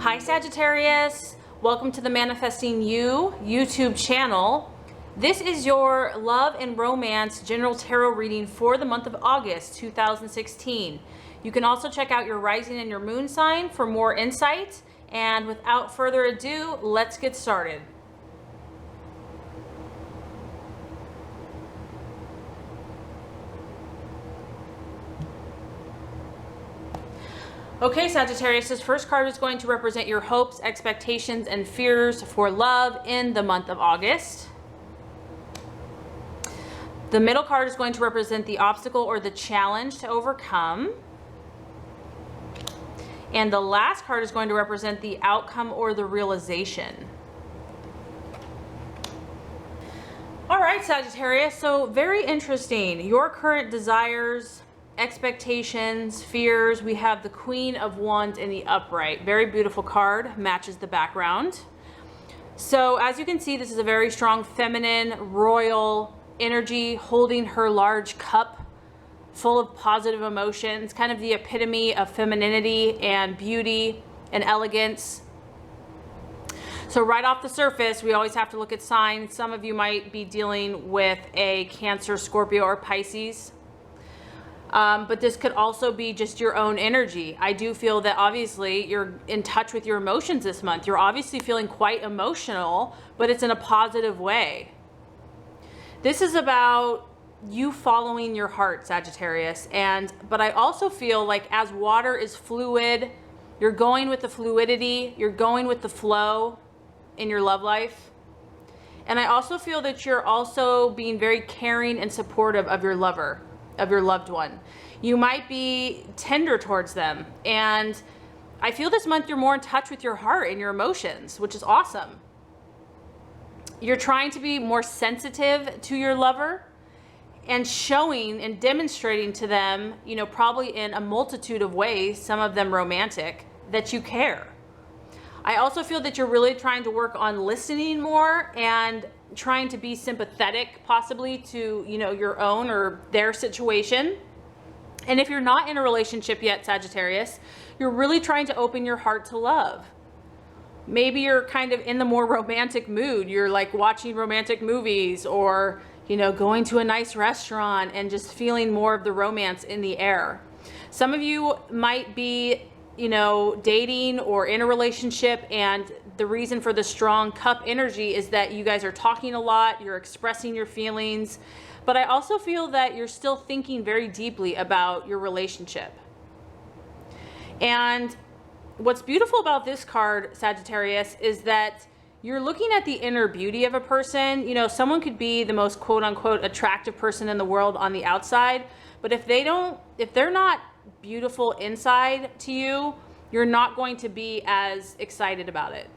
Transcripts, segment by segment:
Hi Sagittarius, welcome to the Manifesting You YouTube channel. This is your love and romance general tarot reading for the month of August 2016. You can also check out your rising and your moon sign for more insight. And without further ado, let's get started. Okay, Sagittarius, this first card is going to represent your hopes, expectations, and fears for love in the month of August. The middle card is going to represent the obstacle or the challenge to overcome. And the last card is going to represent the outcome or the realization. All right, Sagittarius, so very interesting. Your current desires, expectations, fears. We have the Queen of Wands in the upright. Very beautiful card, matches the background. So as you can see, this is a very strong feminine, royal energy holding her large cup full of positive emotions, kind of the epitome of femininity and beauty and elegance. So right off the surface, we always have to look at signs. Some of you might be dealing with a Cancer, Scorpio, or Pisces. But this could also be just your own energy. I do feel that obviously you're in touch with your emotions this month. You're obviously feeling quite emotional, but it's in a positive way. This is about you following your heart, Sagittarius. But I also feel like as water is fluid, you're going with the fluidity, you're going with the flow in your love life. And I also feel that you're also being very caring and supportive of your lover, of your loved one. You might be tender towards them. And I feel this month you're more in touch with your heart and your emotions, which is awesome. You're trying to be more sensitive to your lover and showing and demonstrating to them, you know, probably in a multitude of ways, some of them romantic, that you care. I also feel that you're really trying to work on listening more and trying to be sympathetic possibly to, you know, your own or their situation. And if you're not in a relationship yet, Sagittarius, you're really trying to open your heart to love. Maybe you're kind of in the more romantic mood. You're like watching romantic movies or, you know, going to a nice restaurant and just feeling more of the romance in the air. Some of you might be, you know, dating or in a relationship, and the reason for the strong cup energy is that you guys are talking a lot, you're expressing your feelings, but I also feel that you're still thinking very deeply about your relationship. And what's beautiful about this card, Sagittarius, is that you're looking at the inner beauty of a person. You know, someone could be the most quote unquote attractive person in the world on the outside, but if they're not beautiful inside to you, you're not going to be as excited about it.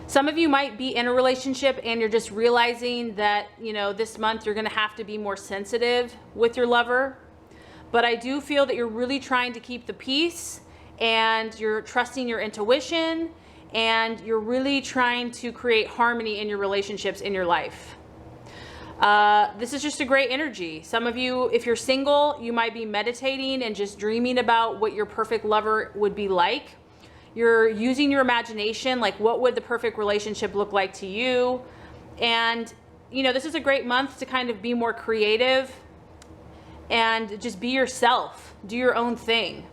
Some of you might be in a relationship and you're just realizing that, you know, this month you're going to have to be more sensitive with your lover. But I do feel that you're really trying to keep the peace and you're trusting your intuition and you're really trying to create harmony in your relationships in your life. This is just a great energy. Some of you, if you're single, you might be meditating and just dreaming about what your perfect lover would be like. You're using your imagination, like what would the perfect relationship look like to you? And, you know, this is a great month to kind of be more creative and just be yourself, do your own thing.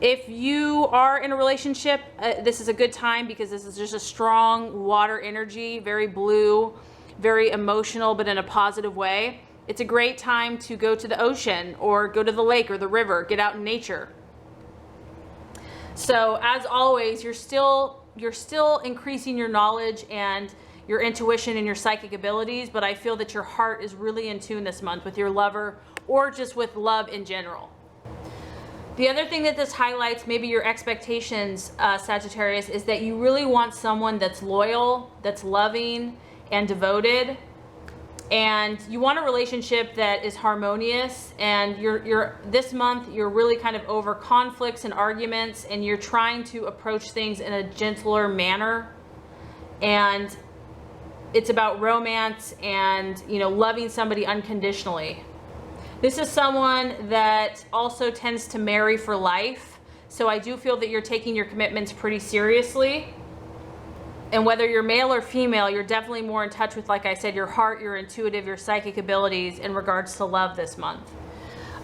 If you are in a relationship, this is a good time because this is just a strong water energy, very blue, very emotional, but in a positive way. It's a great time to go to the ocean or go to the lake or the river, get out in nature. So as always, you're still increasing your knowledge and your intuition and your psychic abilities, but I feel that your heart is really in tune this month with your lover or just with love in general. The other thing that this highlights, maybe your expectations, Sagittarius, is that you really want someone that's loyal, that's loving and devoted, and you want a relationship that is harmonious. And this month you're really kind of over conflicts and arguments, and you're trying to approach things in a gentler manner. And it's about romance and, you know, loving somebody unconditionally. This is someone that also tends to marry for life. So I do feel that you're taking your commitments pretty seriously. And whether you're male or female, you're definitely more in touch with, like I said, your heart, your intuitive, your psychic abilities in regards to love this month.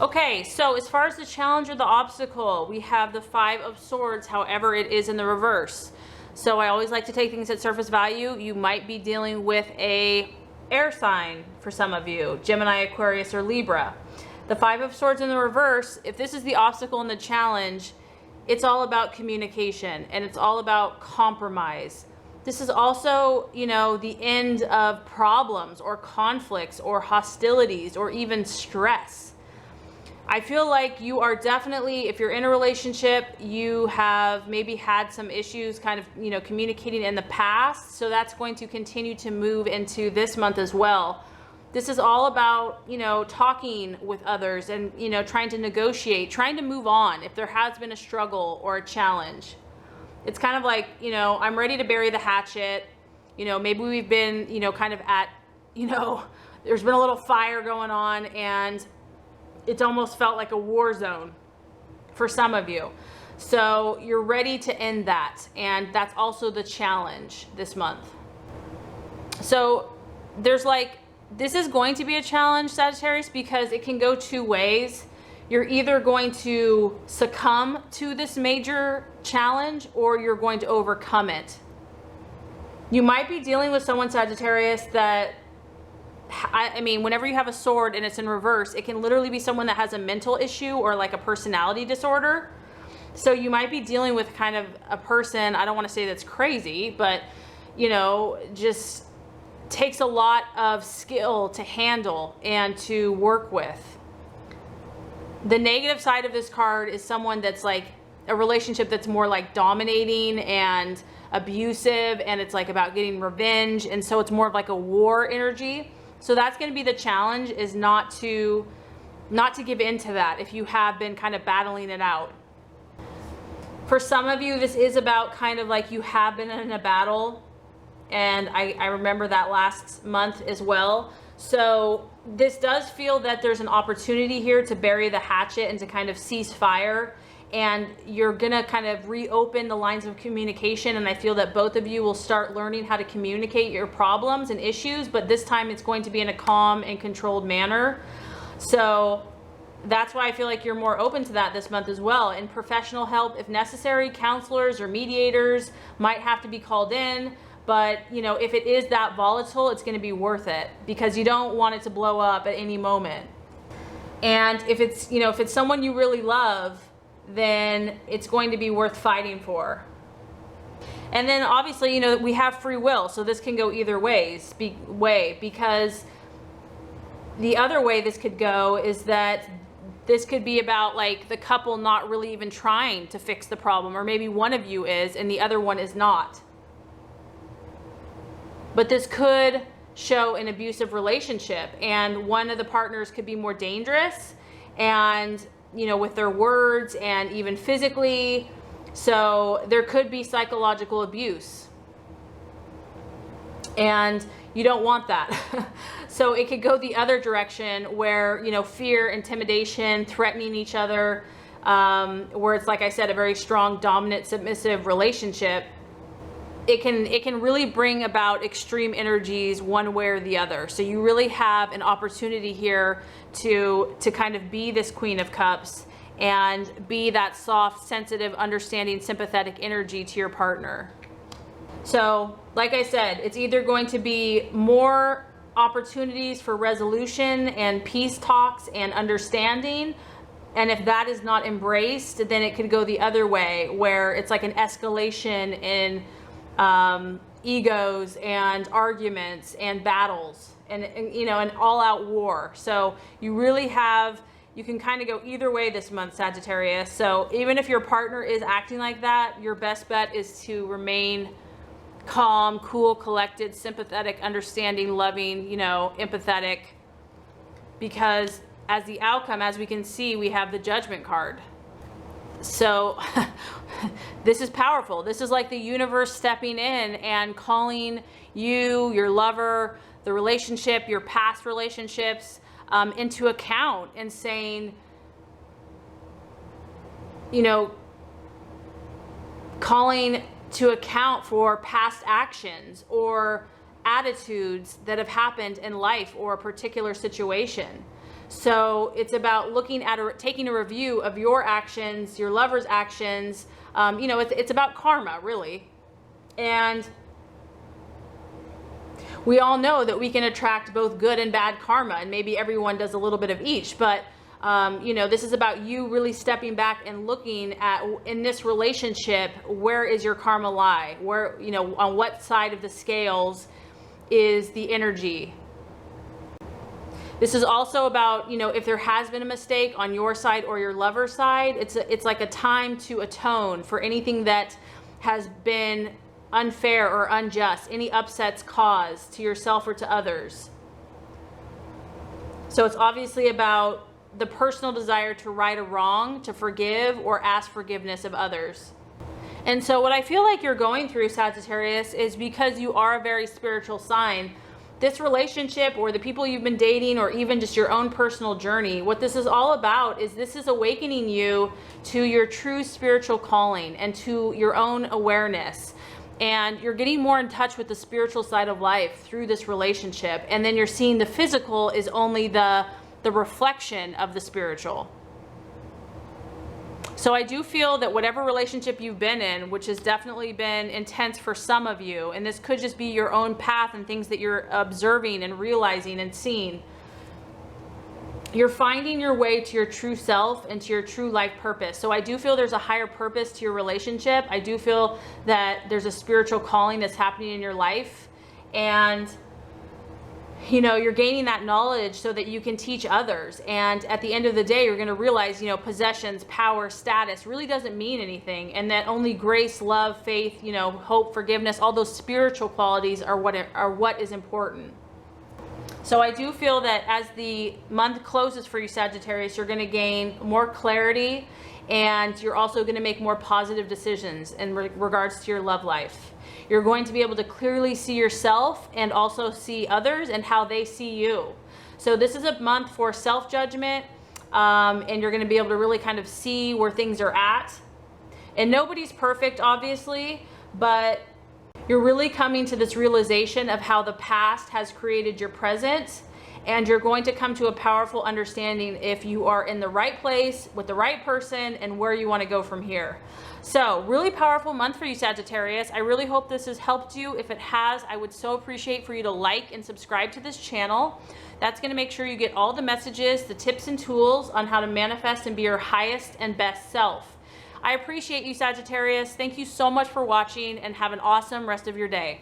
Okay, so as far as the challenge or the obstacle, we have the Five of Swords, however it is in the reverse. So I always like to take things at surface value. You might be dealing with a air sign for some of you, Gemini, Aquarius, or Libra. The Five of Swords in the reverse, if this is the obstacle and the challenge, it's all about communication and it's all about compromise. This is also, you know, the end of problems or conflicts or hostilities or even stress. I feel like you are definitely, if you're in a relationship, you have maybe had some issues kind of, you know, communicating in the past. So that's going to continue to move into this month as well. This is all about, you know, talking with others and, you know, trying to negotiate, trying to move on if there has been a struggle or a challenge. It's kind of like, you know, I'm ready to bury the hatchet. You know, maybe we've been, you know, kind of at, you know, there's been a little fire going on and it's almost felt like a war zone for some of you. So you're ready to end that. And that's also the challenge this month. So there's like, this is going to be a challenge, Sagittarius, because it can go two ways. You're either going to succumb to this major challenge or you're going to overcome it. You might be dealing with someone, Sagittarius, that, I mean, whenever you have a sword and it's in reverse, it can literally be someone that has a mental issue or like a personality disorder. So you might be dealing with kind of a person, I don't want to say that's crazy, but, you know, just takes a lot of skill to handle and to work with. The negative side of this card is someone that's like a relationship that's more like dominating and abusive, and it's like about getting revenge, and so it's more of like a war energy. So that's going to be the challenge, is not to give in to that if you have been kind of battling it out. For some of you, this is about kind of like you have been in a battle, and I remember that last month as well. So this does feel that there's an opportunity here to bury the hatchet and to kind of cease fire, and you're gonna kind of reopen the lines of communication, and I feel that both of you will start learning how to communicate your problems and issues, but this time it's going to be in a calm and controlled manner. So that's why I feel like you're more open to that this month as well. And professional help, if necessary, counselors or mediators might have to be called in. But, you know, if it is that volatile, it's going to be worth it because you don't want it to blow up at any moment. And if it's, you know, if it's someone you really love, then it's going to be worth fighting for. And then obviously, you know, we have free will. So this can go either way, because the other way this could go is that this could be about like the couple not really even trying to fix the problem, or maybe one of you is and the other one is not. But this could show an abusive relationship, and one of the partners could be more dangerous and, you know, with their words and even physically. So there could be psychological abuse, and you don't want that. So it could go the other direction where, you know, fear, intimidation, threatening each other, where it's, like I said, a very strong, dominant, submissive relationship. It can really bring about extreme energies one way or the other. So you really have an opportunity here to kind of be this Queen of Cups and be that soft, sensitive, understanding, sympathetic energy to your partner. So, like I said, it's either going to be more opportunities for resolution and peace talks and understanding. And if that is not embraced, then it could go the other way, where it's like an escalation in egos and arguments and battles and you know, an all-out war. So you really have, you can kind of go either way this month, Sagittarius. So even if your partner is acting like that, your best bet is to remain calm, cool, collected, sympathetic, understanding, loving, you know, empathetic, because as the outcome, as we can see, we have the Judgment card. So this is powerful. This is like the universe stepping in and calling you, your lover, the relationship, your past relationships into account and saying, you know, calling to account for past actions or attitudes that have happened in life or a particular situation. So it's about looking at taking a review of your actions, your lover's actions. It's about karma, really. And we all know that we can attract both good and bad karma, and maybe everyone does a little bit of each. But this is about you really stepping back and looking at, in this relationship, where is your karma lie? Where, on what side of the scales is the energy? This is also about, if there has been a mistake on your side or your lover's side, it's like a time to atone for anything that has been unfair or unjust, any upsets caused to yourself or to others. So it's obviously about the personal desire to right a wrong, to forgive or ask forgiveness of others. And so what I feel like you're going through, Sagittarius, is because you are a very spiritual sign. This relationship or the people you've been dating or even just your own personal journey, what this is all about is this is awakening you to your true spiritual calling and to your own awareness. And you're getting more in touch with the spiritual side of life through this relationship. And then you're seeing the physical is only the reflection of the spiritual. So I do feel that whatever relationship you've been in, which has definitely been intense for some of you, and this could just be your own path and things that you're observing and realizing and seeing, you're finding your way to your true self and to your true life purpose. So I do feel there's a higher purpose to your relationship. I do feel that there's a spiritual calling that's happening in your life. And you're gaining that knowledge so that you can teach others. And at the end of the day, you're going to realize, possessions, power, status really doesn't mean anything. And that only grace, love, faith, hope, forgiveness, all those spiritual qualities are what is important. So I do feel that as the month closes for you, Sagittarius, you're going to gain more clarity, and you're also going to make more positive decisions in regards to your love life. You're going to be able to clearly see yourself and also see others and how they see you. So this is a month for self-judgment, and you're going to be able to really kind of see where things are at. And nobody's perfect, obviously, but you're really coming to this realization of how the past has created your present, and you're going to come to a powerful understanding if you are in the right place with the right person and where you want to go from here. So really powerful month for you, Sagittarius. I really hope this has helped you. If it has, I would so appreciate for you to like and subscribe to this channel. That's going to make sure you get all the messages, the tips and tools on how to manifest and be your highest and best self. I appreciate you, Sagittarius. Thank you so much for watching, and have an awesome rest of your day.